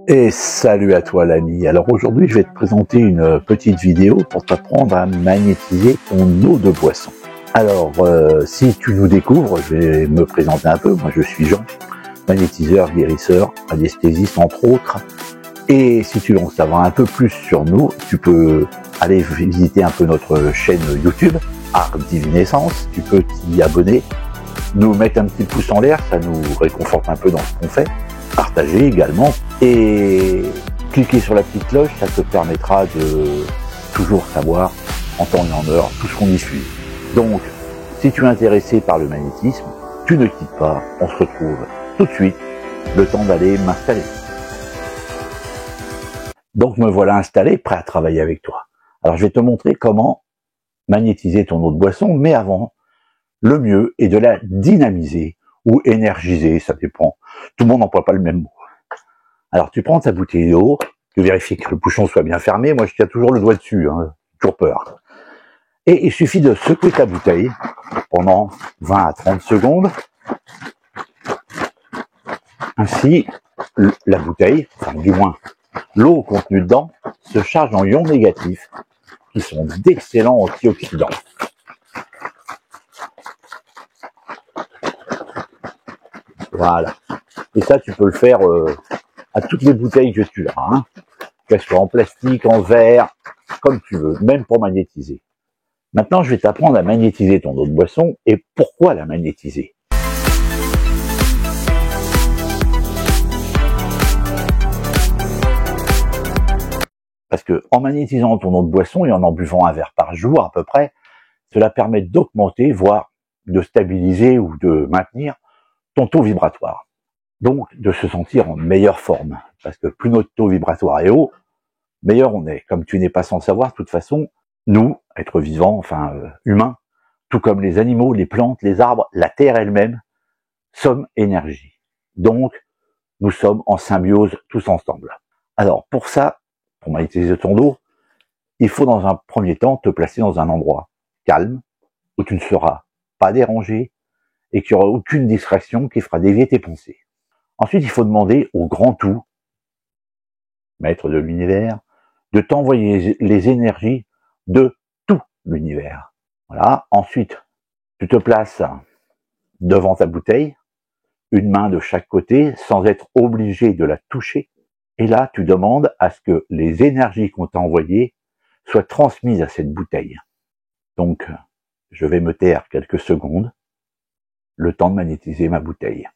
Et salut à toi l'ami. Alors aujourd'hui je vais te présenter une petite vidéo pour t'apprendre à magnétiser ton eau de boisson. Alors si tu nous découvres, je vais me présenter un peu. Moi je suis Jean, magnétiseur, guérisseur, anesthésiste entre autres. Et si tu veux en savoir un peu plus sur nous, tu peux aller visiter un peu notre chaîne YouTube, Art Divinescence. Tu peux t'y abonner, nous mettre un petit pouce en l'air, ça nous réconforte un peu dans ce qu'on fait. Partager également et cliquer sur la petite cloche, ça te permettra de toujours savoir en temps et en heure tout ce qu'on diffuse. Donc, si tu es intéressé par le magnétisme, tu ne quittes pas, on se retrouve tout de suite, le temps d'aller m'installer. Donc me voilà installé, prêt à travailler avec toi. Alors je vais te montrer comment magnétiser ton eau de boisson, mais avant, le mieux est de la dynamiser ou énergiser, ça dépend. Tout le monde n'emploie pas le même mot. Alors tu prends ta bouteille d'eau, tu vérifies que le bouchon soit bien fermé, moi je tiens toujours le doigt dessus, toujours peur. Et il suffit de secouer ta bouteille pendant 20 à 30 secondes. Ainsi, la bouteille, enfin du moins l'eau contenue dedans, se charge en ions négatifs qui sont d'excellents antioxydants. Voilà. Et ça, tu peux le faire à toutes les bouteilles que tu as, qu'elles soient en plastique, en verre, comme tu veux, même pour magnétiser. Maintenant, je vais t'apprendre à magnétiser ton eau de boisson et pourquoi la magnétiser. Parce que en magnétisant ton eau de boisson et en buvant un verre par jour à peu près, cela permet d'augmenter, voire de stabiliser ou de maintenir ton taux vibratoire. Donc, de se sentir en meilleure forme. Parce que plus notre taux vibratoire est haut, meilleur on est. Comme tu n'es pas sans savoir, de toute façon, nous, êtres vivants, enfin humains, tout comme les animaux, les plantes, les arbres, la terre elle-même, sommes énergie. Donc, nous sommes en symbiose tous ensemble. Alors, pour ça, pour magnétiser ton eau, il faut dans un premier temps te placer dans un endroit calme, où tu ne seras pas dérangé et qu'il n'y aura aucune distraction qui fera dévier tes pensées. Ensuite, il faut demander au grand tout, maître de l'univers, de t'envoyer les énergies de tout l'univers. Voilà. Ensuite, tu te places devant ta bouteille, une main de chaque côté, sans être obligé de la toucher. Et là, tu demandes à ce que les énergies qu'on t'a envoyées soient transmises à cette bouteille. Donc, je vais me taire quelques secondes, le temps de magnétiser ma bouteille.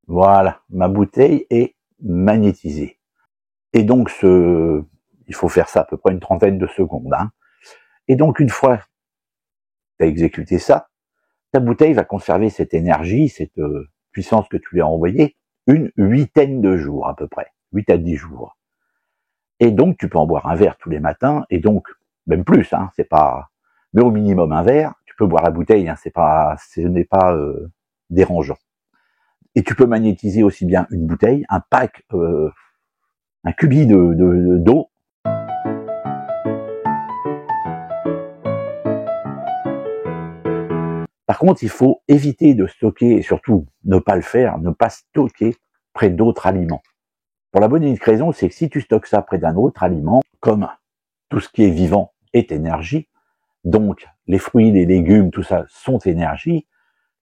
Voilà, ma bouteille est magnétisée. Et donc, il faut faire ça à peu près une trentaine de secondes. Et donc, une fois que tu as exécuté ça, ta bouteille va conserver cette énergie, cette puissance que tu lui as envoyée, une huitaine de jours à peu près, 8 à 10 jours. Et donc, tu peux en boire un verre tous les matins, et donc, même plus, c'est pas, mais au minimum un verre, tu peux boire la bouteille, ce n'est pas dérangeant. Et tu peux magnétiser aussi bien une bouteille, un pack, un cubi d'eau. Par contre, il faut éviter de stocker, et surtout ne pas le faire, ne pas stocker près d'autres aliments. Pour la bonne et unique raison, c'est que si tu stockes ça près d'un autre aliment, comme tout ce qui est vivant est énergie, donc les fruits, les légumes, tout ça sont énergie,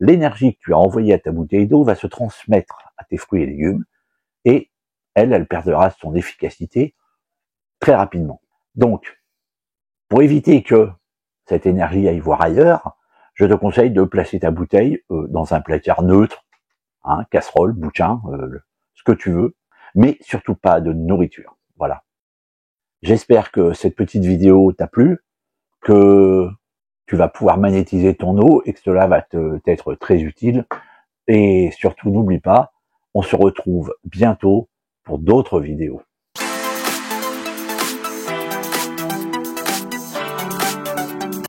l'énergie que tu as envoyée à ta bouteille d'eau va se transmettre à tes fruits et légumes, et elle perdra son efficacité très rapidement. Donc, pour éviter que cette énergie aille voir ailleurs, je te conseille de placer ta bouteille dans un placard neutre, casserole, bouquin, ce que tu veux. mais surtout pas de nourriture. Voilà. J'espère que cette petite vidéo t'a plu, que tu vas pouvoir magnétiser ton eau et que cela va t'être très utile. Et surtout, n'oublie pas, on se retrouve bientôt pour d'autres vidéos.